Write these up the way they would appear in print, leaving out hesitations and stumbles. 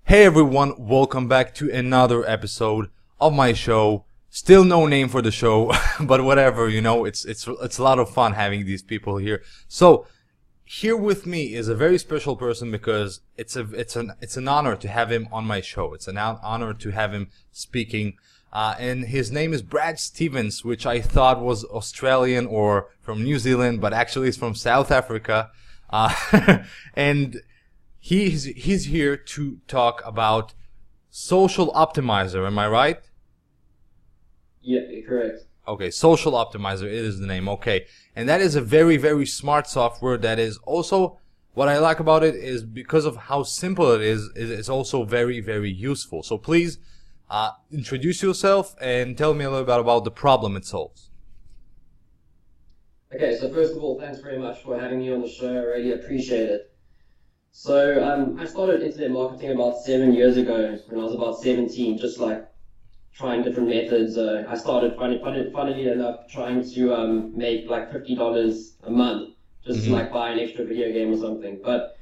Hey everyone, welcome back to another episode of my show. Still no name for the show, but whatever, you know, it's a lot of fun having these people here. So, here with me is a very special person because it's an honor to have him on my show. It's an honor to have him speaking. And his name is Brad Stevens, which I thought was Australian or from New Zealand, but actually is from South Africa. And he's here to talk about Social Optimizer. Am I right? Yeah, correct. Okay, Social Optimizer, it is the name. Okay, and that is a very, very smart software. That is also what I like about it is because of how simple it is. It's also very, very useful. So please introduce yourself and tell me a little bit about the problem it solves. Okay, so first of all, thanks very much for having me on the show. I really appreciate it. So I started internet marketing about 7 years ago when I was about 17, just like trying different methods. I started, funnily enough, trying to make like $50 a month just to like buy an extra video game or something. But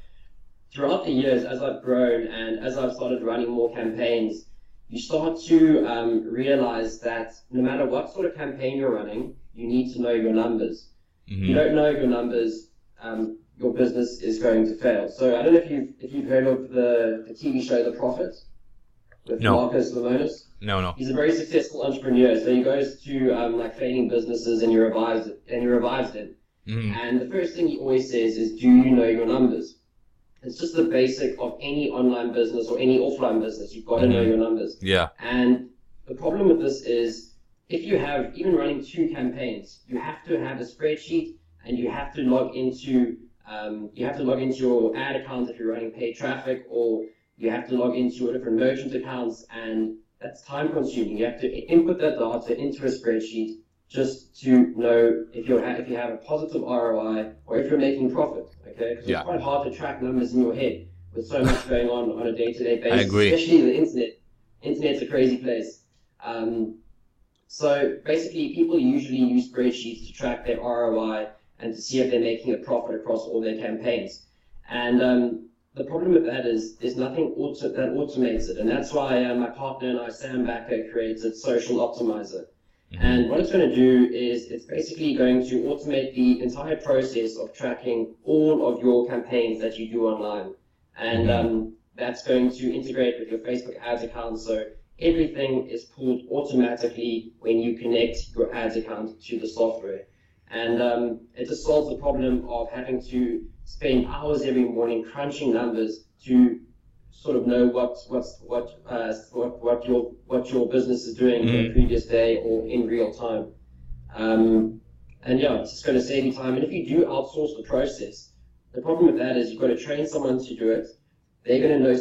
throughout the years, as I've grown and as I've started running more campaigns, you start to realize that no matter what sort of campaign you're running, you need to know your numbers. If you don't know your numbers, your business is going to fail. So I don't know if you've heard of the TV show The Prophet with Marcus Lemonis. No. He's a very successful entrepreneur. So he goes to like failing businesses and he revives them. And the first thing he always says is, do you know your numbers? It's just the basic of any online business or any offline business. You've got to know your numbers. Yeah. And the problem with this is, if you have, even running 2 campaigns, you have to have a spreadsheet and you have to log into your ad account if you're running paid traffic, or you have to log into your different merchant accounts, and that's time consuming. You have to input that data into a spreadsheet just to know if you have a positive ROI or if you're making profit. Okay, because it's quite hard to track numbers in your head with so much going on a day-to-day basis. I agree. Especially the internet. Internet's a crazy place. So basically, people usually use spreadsheets to track their ROI and to see if they're making a profit across all their campaigns. And the problem with that is there's nothing that automates it. And that's why my partner and I, Sam Backer, created Social Optimizer. And what it's going to do is it's basically going to automate the entire process of tracking all of your campaigns that you do online. And that's going to integrate with your Facebook ads account. So everything is pulled automatically when you connect your ads account to the software. And it just solves the problem of having to spend hours every morning crunching numbers to sort of know what your business is doing the previous day or in real time. And yeah, it's just going to save you time. And if you do outsource the process, the problem with that is you've got to train someone to do it. They're going to know a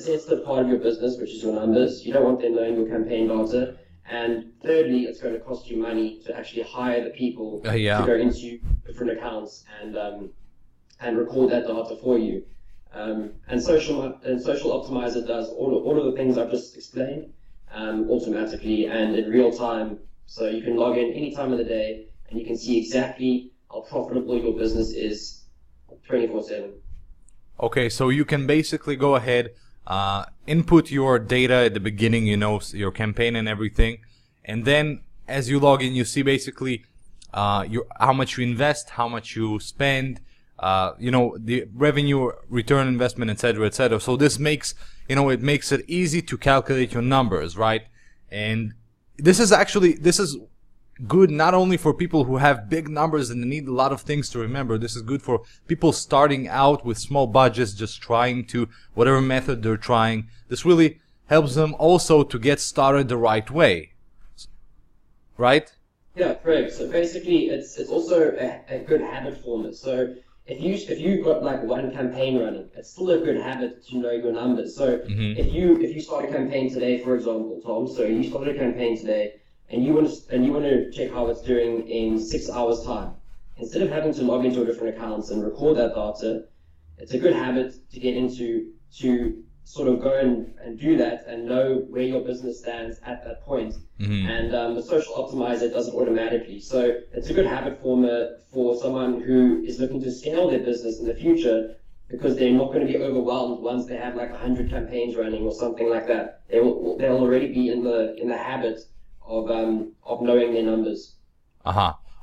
sensitive part of your business, which is your numbers. You don't want them knowing your campaign data. And thirdly, it's going to cost you money to actually hire the people to go into different accounts and record that data for you. And Social Optimizer does all of the things I've just explained automatically and in real time. So you can log in any time of the day and you can see exactly how profitable your business is 24/7. Okay, so you can basically go ahead, input your data at the beginning, you know, your campaign and everything, and then as you log in, you see basically how much you invest, how much you spend, you know, the revenue, return investment, etc., etc. So this makes, you know, it makes it easy to calculate your numbers, right? And this is good not only for people who have big numbers and need a lot of things to remember. This is good for people starting out with small budgets, just trying to whatever method they're trying. This really helps them also to get started the right way, right? Yeah, correct. So basically, it's also a good habit former. So if you've got like one campaign running, it's still a good habit to know your numbers. So if you start a campaign today, for example, Tom, so you started a campaign today, and you want to check how it's doing in 6 hours time. Instead of having to log into different accounts and record that data, it's a good habit to get into to sort of go and do that and know where your business stands at that point. And the Social Optimizer does it automatically. So it's a good habit former for someone who is looking to scale their business in the future because they're not going to be overwhelmed once they have like 100 campaigns running or something like that. They'll already be in the habit of knowing their numbers.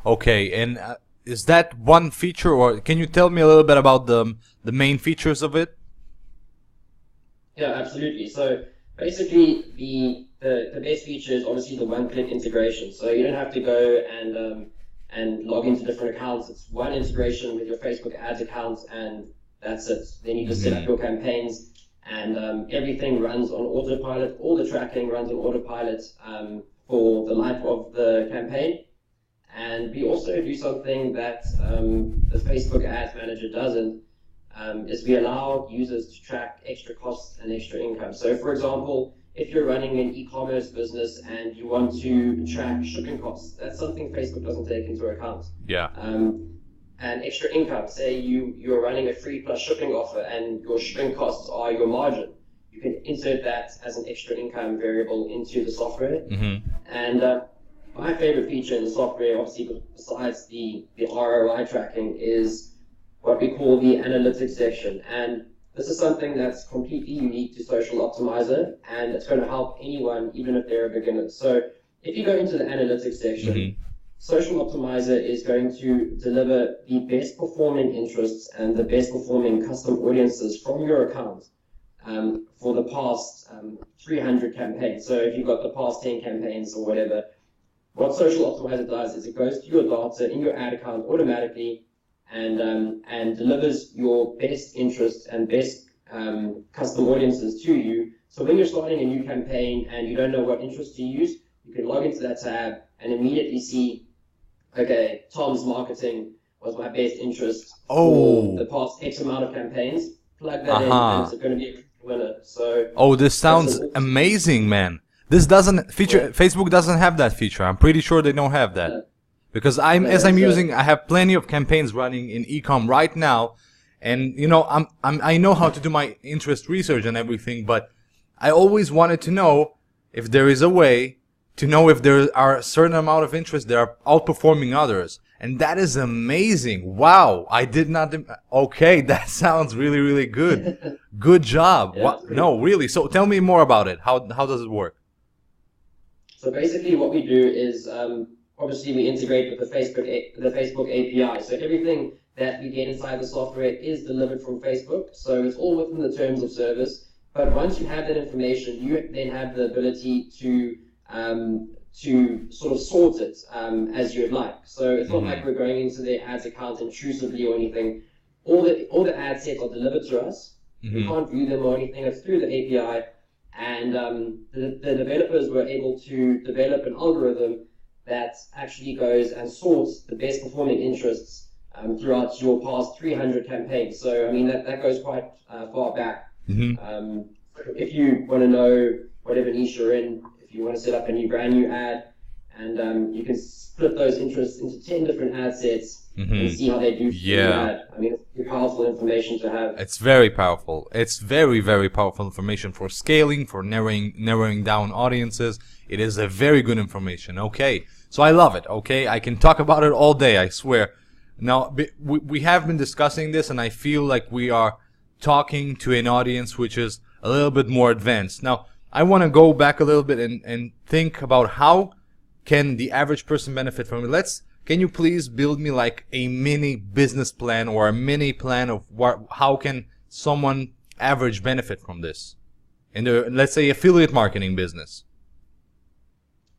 Okay, and is that one feature, or can you tell me a little bit about the main features of it? Yeah, absolutely. So basically, the best feature is obviously the one-click integration. So you don't have to go and log into different accounts. It's one integration with your Facebook ads account, and that's it. Then you just set up your campaigns, and everything runs on autopilot. All the tracking runs on autopilot for the life of the campaign. And we also do something that the Facebook Ads Manager doesn't, is we allow users to track extra costs and extra income. So for example, if you're running an e-commerce business and you want to track shipping costs, that's something Facebook doesn't take into account. Yeah. And extra income, say you're running a free plus shipping offer and your shipping costs are your margin. You can insert that as an extra income variable into the software. And my favorite feature in the software, obviously besides the ROI tracking, is what we call the analytics section. And this is something that's completely unique to Social Optimizer, and it's going to help anyone, even if they're a beginner. So if you go into the analytics section, Social Optimizer is going to deliver the best performing interests and the best performing custom audiences from your account for the past 300 campaigns. So if you've got the past 10 campaigns or whatever, what Social Optimizer does is it goes to your data in your ad account automatically and delivers your best interests and best custom audiences to you. So when you're starting a new campaign and you don't know what interest to use, you can log into that tab and immediately see, okay, Tom's marketing was my best interest for the past X amount of campaigns. Plug that in and it's going to be a winner. So this sounds amazing, man. This doesn't feature, Facebook doesn't have that feature. I'm pretty sure they don't have that. Because I have plenty of campaigns running in ecom right now, and you know, I know how to do my interest research and everything, but I always wanted to know if there is a way to know if there are a certain amount of interest that are outperforming others. And that is amazing. Wow. I did not, okay, that sounds really, really good. Good job. No, really. So tell me more about it. How does it work? So basically what we do is, obviously we integrate with the Facebook API. So everything that we get inside the software is delivered from Facebook. So it's all within the terms of service. But once you have that information, you then have the ability to sort of sort it as you'd like. So it's not like we're going into their ads account intrusively or anything. All the ad sets are delivered to us. We can't view them or anything. It's through the API. And the developers were able to develop an algorithm that actually goes and sorts the best performing interests throughout your past 300 campaigns. So, I mean, that goes quite far back. If you want to know whatever niche you're in, if you want to set up a brand new ad, and you can split those interests into 10 different ad sets and see how they do for the ad. I mean, it's powerful information to have. It's very powerful. It's very, very powerful information for scaling, for narrowing down audiences. It is a very good information. Okay. So I love it. Okay. I can talk about it all day, I swear. Now, we have been discussing this, and I feel like we are talking to an audience which is a little bit more advanced. Now, I want to go back a little bit and think about how can the average person benefit from it. Can you please build me like a mini business plan or a mini plan of how can someone average benefit from this in the, let's say, affiliate marketing business?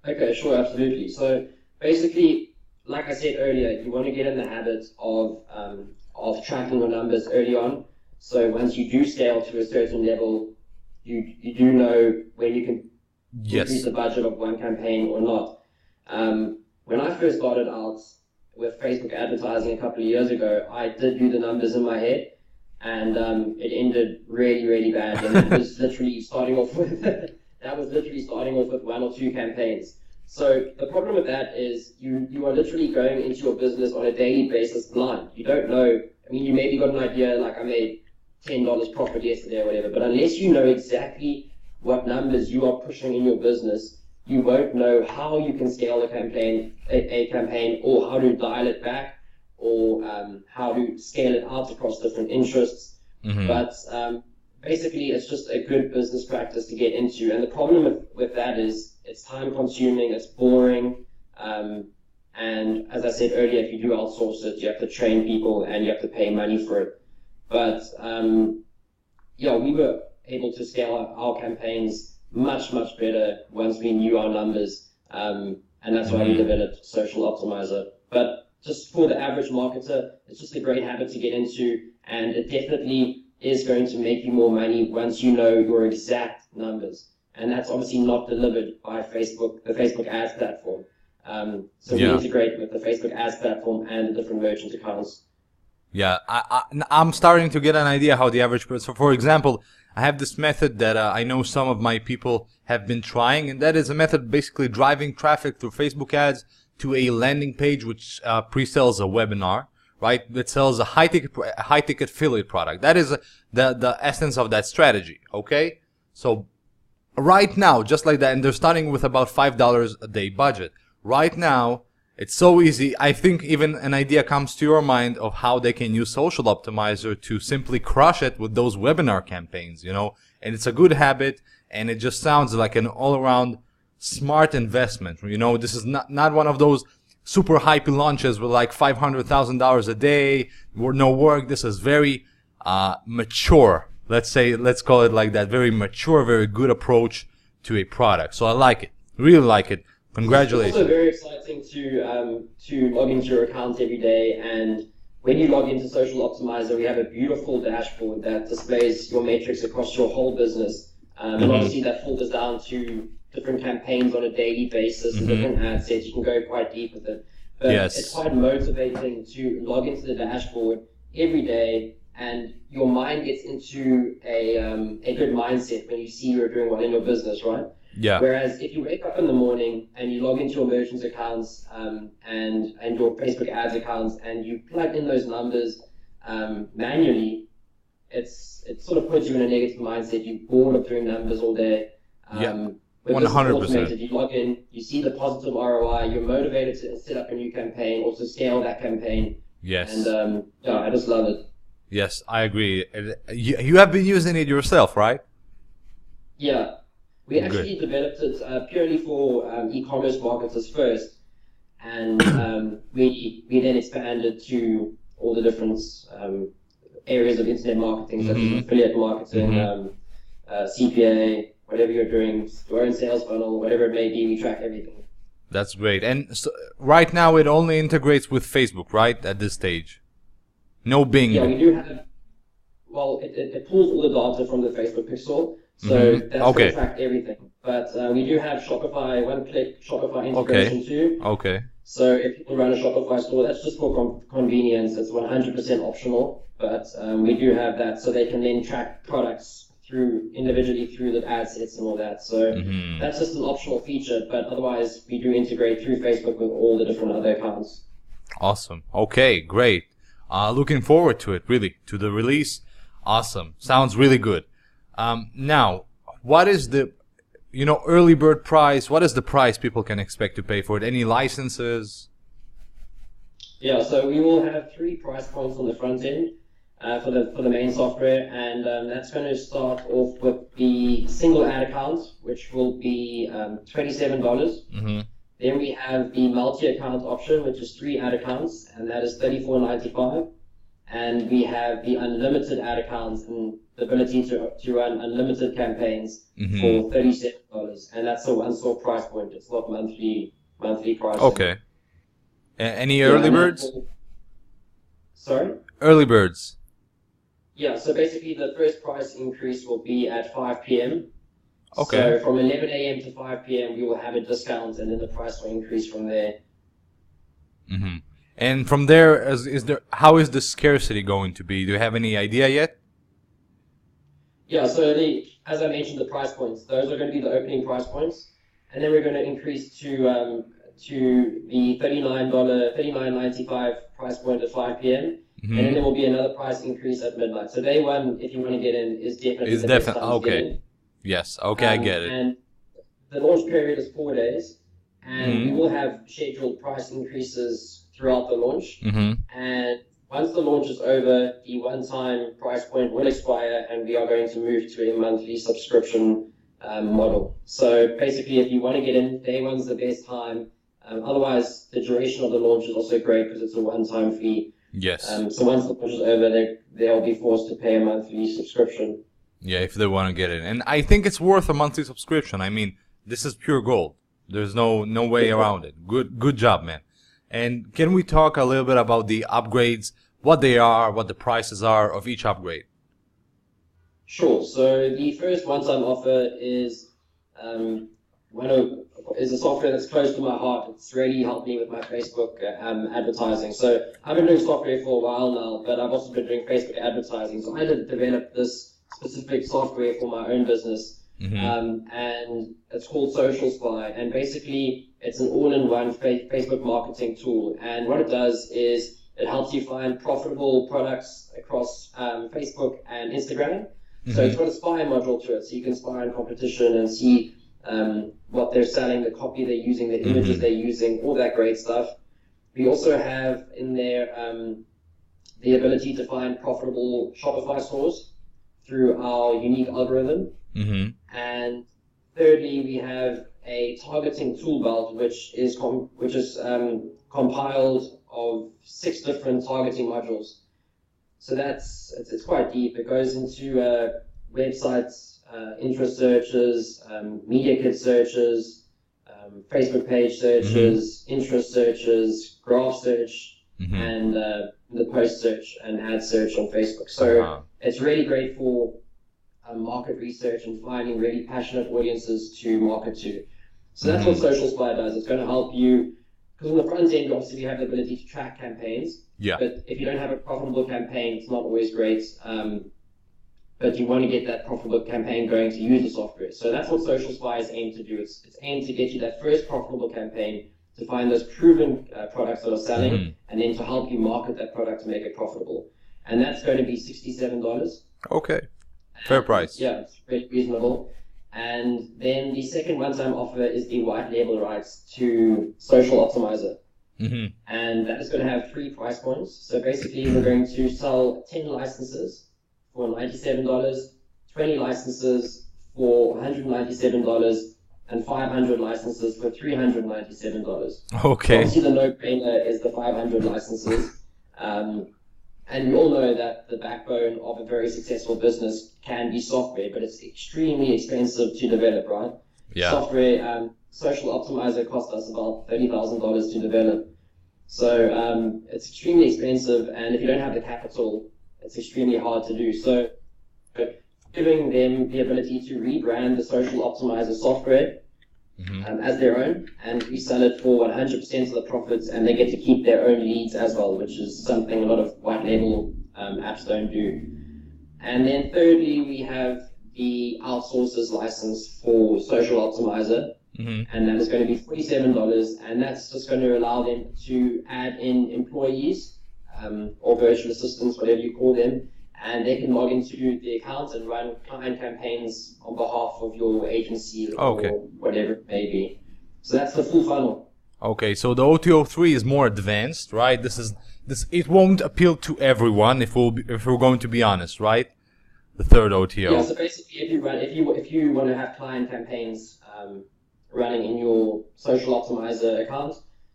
Okay, sure, absolutely. So basically, like I said earlier, you want to get in the habit of tracking your numbers early on. So once you do scale to a certain level, you do know when you can increase the budget of one campaign or not. When I first started out with Facebook advertising a couple of years ago, I did do the numbers in my head, and it ended really, really bad. And it was literally starting off with one or two campaigns. So the problem with that is you are literally going into your business on a daily basis blind. You don't know. I mean, you maybe got an idea, like I made $10 profit yesterday or whatever, but unless you know exactly what numbers you are pushing in your business, you won't know how you can scale a campaign, or how to dial it back, or how to scale it out across different interests. But basically, it's just a good business practice to get into. And the problem with that is it's time consuming, it's boring. And as I said earlier, if you do outsource it, you have to train people and you have to pay money for it. But yeah, we were able to scale our campaigns much better once we knew our numbers. And that's why we developed Social Optimizer. But just for the average marketer, it's just a great habit to get into, and it definitely is going to make you more money once you know your exact numbers. And that's obviously not delivered by Facebook, the Facebook ads platform. So we integrate with the Facebook ads platform and the different merchant accounts. Yeah, I'm starting to get an idea how the average person. So for example, I have this method that I know some of my people have been trying, and that is a method basically driving traffic through Facebook ads to a landing page which pre-sells a webinar, right? That sells a high-ticket affiliate product. That is the essence of that strategy, okay? So right now, just like that, and they're starting with about $5 a day budget. Right now, it's so easy. I think even an idea comes to your mind of how they can use Social Optimizer to simply crush it with those webinar campaigns, you know? And it's a good habit, and it just sounds like an all-around smart investment. You know, this is not one of those super hype launches with like $500,000 a day, no work. This is very mature. Let's call it like that. Very mature, very good approach to a product. So I like it. Really like it. Congratulations. It's also very exciting to log into your account every day, and when you log into Social Optimizer, we have a beautiful dashboard that displays your metrics across your whole business. And obviously that filters down to different campaigns on a daily basis and different ad sets. You can go quite deep with it. But it's quite motivating to log into the dashboard every day, and your mind gets into a good mindset when you see you're doing well in your business, right? Yeah. Whereas if you wake up in the morning and you log into your merchants accounts and your Facebook ads accounts and you plug in those numbers manually, it sort of puts you in a negative mindset. You're bored of doing numbers all day. 100%. You log in, you see the positive ROI, you're motivated to set up a new campaign or to scale that campaign. Yes. And yeah, I just love it. Yes, I agree. You have been using it yourself, right? Yeah. We actually developed it purely for e-commerce marketers first, and we then expanded to all the different areas of internet marketing, such as affiliate marketing, CPA, whatever you're doing, your own sales funnel, whatever it may be, we track everything. That's great. And so, right now it only integrates with Facebook, right, at this stage? No Bing. Yeah, we do have, well, it pulls all the data from the Facebook pixel. So that's going to track everything. But we do have Shopify, one-click Shopify integration too. Okay. So if people run a Shopify store, that's just for convenience. It's 100% optional. But we do have that, so they can then track products individually through the ad sets and all that. So that's just an optional feature. But otherwise, we do integrate through Facebook with all the different other accounts. Awesome. Okay, great. Looking forward to it, really, to the release. Awesome. Sounds really good. Now, what is the, early bird price? What is the price people can expect to pay for it? Any licenses? Yeah, so we will have 3 price points on the front end for the main software, and that's going to start off with the single ad account, which will be $27. Then we have the multi-account option, which is 3 ad accounts, and that is $34.95. And we have the unlimited ad accounts and the ability to run unlimited campaigns for $37, and that's a one-store price point. It's not monthly pricing. Okay. Any early birds? Sorry? Early birds. Yeah, so basically the first price increase will be at 5 p.m. Okay. So from 11 a.m. to 5 p.m. we will have a discount, and then the price will increase from there. And from there, how is the scarcity going to be? Do you have any idea yet? Yeah, so as I mentioned, the price points, those are going to be the opening price points, and then we're going to increase to the $39.95 price point at 5 p.m. And then there will be another price increase at midnight. So day one, if you want to get in, is definitely the best time to get in. Yes, okay, I get it. And the launch period is 4 days, and we will have scheduled price increases throughout the launch. And once the launch is over, the one-time price point will expire, and we are going to move to a monthly subscription model. So basically, if you want to get in, day one's the best time. Otherwise, the duration of the launch is also great because it's a one-time fee. Yes. So once the launch is over, they'll be forced to pay a monthly subscription. Yeah, if they want to get it. And I think it's worth a monthly subscription. I mean, this is pure gold. There's no way around it. Good job, man. And can we talk a little bit about the upgrades, what they are, what the prices are of each upgrade? Sure. So the first one-time offer is a software that's close to my heart. It's really helped me with my Facebook advertising. So I've been doing software for a while now, but I've also been doing Facebook advertising. So I developed this specific software for my own business, and it's called Social Spy. And basically, it's an all-in-one Facebook marketing tool. And what it does is it helps you find profitable products across Facebook and Instagram. So it's got a spy module to it, so you can spy on competition and see what they're selling, the copy they're using, the images they're using, all that great stuff. We also have in there the ability to find profitable Shopify stores through our unique algorithm. And thirdly, we have a targeting tool belt, which is compiled of 6 different targeting modules. So it's quite deep. It goes into websites, interest searches, media kit searches, Facebook page searches, interest searches, graph search, and the post search and ad search on Facebook. So it's really great for market research and finding really passionate audiences to market to. So that's what Social Spy does. It's going to help you, because on the front end, obviously, you have the ability to track campaigns. Yeah. But if you don't have a profitable campaign, it's not always great. But you want to get that profitable campaign going to use the software. So that's what Social Spy is aimed to do. It's aimed to get you that first profitable campaign, to find those proven products that are selling, and then to help you market that product to make it profitable. And that's going to be $67. Okay. Fair price. Yeah, it's pretty reasonable. And then the second one-time offer is the white label rights to Social Optimizer. And that is going to have 3 price points. So basically, we're going to sell 10 licenses for $97, 20 licenses for $197, and 500 licenses for $397. Okay. Obviously, the no-brainer is the 500 licenses. And we all know that the backbone of a very successful business can be software, but it's extremely expensive to develop, right? Yeah. Software, Social Optimizer cost us about $30,000 to develop. So it's extremely expensive, and if you don't have the capital, it's extremely hard to do. So giving them the ability to rebrand the Social Optimizer software as their own and resell it for 100% of the profits, and they get to keep their own leads as well, which is something a lot of white label apps don't do. And then thirdly, we have the outsources license for Social Optimizer, and that is going to be $47, and that's just going to allow them to add in employees or virtual assistants, whatever you call them, and they can log into the account and run client campaigns on behalf of your agency or whatever it may be. So that's the full funnel. Okay, so the OTO3 is more advanced, right? It won't appeal to everyone if we're going to be honest, right? The third OTO. Yeah, so basically if you want to have client campaigns running in your Social Optimizer account,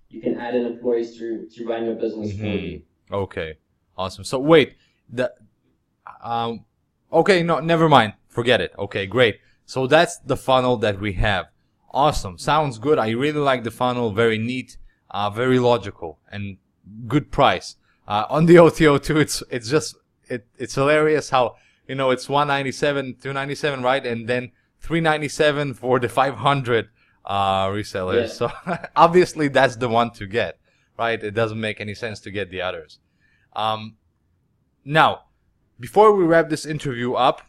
you can add in employees to run your business for you. Okay, awesome. So wait, okay, no, never mind. Forget it. Okay, great. So that's the funnel that we have. Awesome. Sounds good. I really like the funnel. Very neat, very logical, and good price. On the OTO2, it's hilarious how, it's $197, $297, right? And then $397 for the 500 resellers. Yeah. So obviously that's the one to get, right? It doesn't make any sense to get the others. Now, before we wrap this interview up,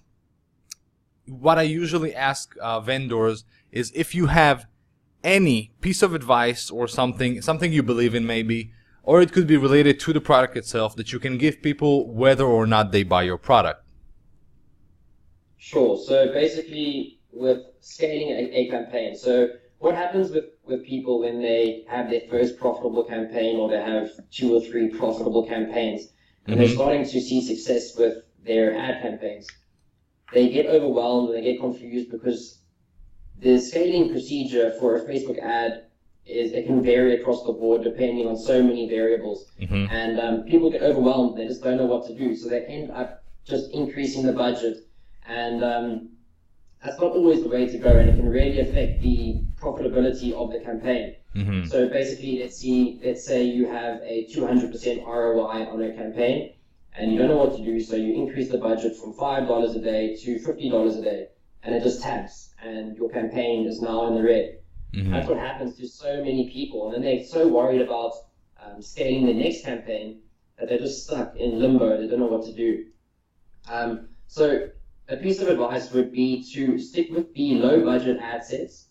what I usually ask vendors is if you have any piece of advice or something you believe in maybe, or it could be related to the product itself, that you can give people whether or not they buy your product. Sure. So basically, with scaling a campaign, so what happens with people when they have their first profitable campaign, or they have 2 or 3 profitable campaigns, and they're starting to see success with their ad campaigns, they get overwhelmed and they get confused because the scaling procedure for a Facebook ad it can vary across the board depending on so many variables. And people get overwhelmed, they just don't know what to do, so they end up just increasing the budget, and that's not always the way to go, and it can really affect the profitability of the campaign. So basically, let's say you have a 200% ROI on a campaign and you don't know what to do, so you increase the budget from $5 a day to $50 a day, and it just taps and your campaign is now in the red. That's what happens to so many people, and then they're so worried about scaling the next campaign that they're just stuck in limbo. They don't know what to do. So a piece of advice would be to stick with the low budget ad sets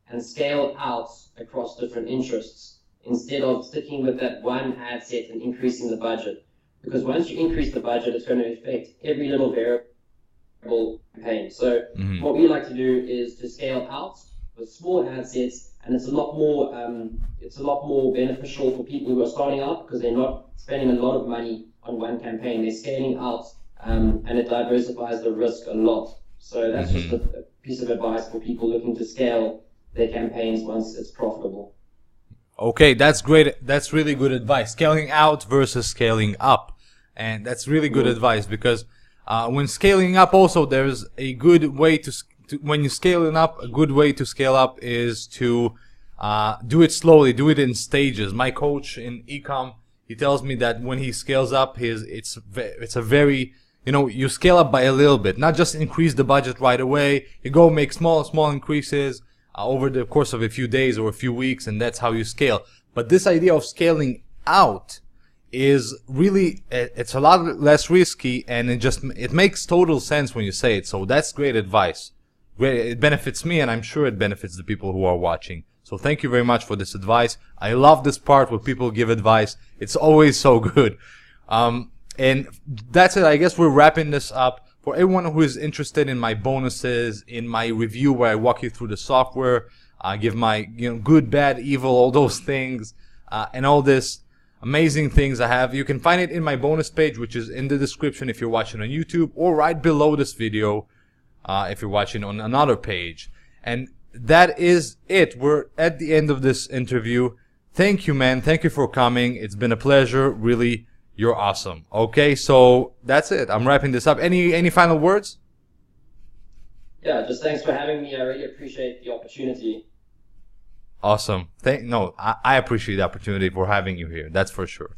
and scale out across different interests instead of sticking with that one ad set and increasing the budget, because once you increase the budget, it's going to affect every little variable campaign. So what we like to do is to scale out with small ad sets, and it's a lot more beneficial for people who are starting out because they're not spending a lot of money on one campaign. They're scaling out, and it diversifies the risk a lot. So that's just a piece of advice for people looking to scale their campaigns once it's profitable. Okay, that's great. That's really good advice. Scaling out versus scaling up, and that's really good advice, because when scaling up, also there's a good way to when you're scaling up, a good way to scale up is to do it slowly, do it in stages. My coach in ecom, he tells me that when he scales up, it's a very, you scale up by a little bit, not just increase the budget right away. You go make small increases over the course of a few days or a few weeks, and that's how you scale. But this idea of scaling out is really, it's a lot less risky, and it makes total sense when you say it. So that's great advice. It benefits me, and I'm sure it benefits the people who are watching. So thank you very much for this advice. I love this part where people give advice. It's always so good. And that's it. I guess we're wrapping this up. For everyone who is interested in my bonuses, in my review where I walk you through the software, I give my good, bad, evil, all those things, and all this amazing things I have. You can find it in my bonus page, which is in the description if you're watching on YouTube, or right below this video if you're watching on another page. And that is it. We're at the end of this interview. Thank you, man. Thank you for coming. It's been a pleasure. Really, you're awesome. Okay, so that's it. I'm wrapping this up. Any final words? Yeah, just thanks for having me. I really appreciate the opportunity. Awesome. I appreciate the opportunity for having you here. That's for sure.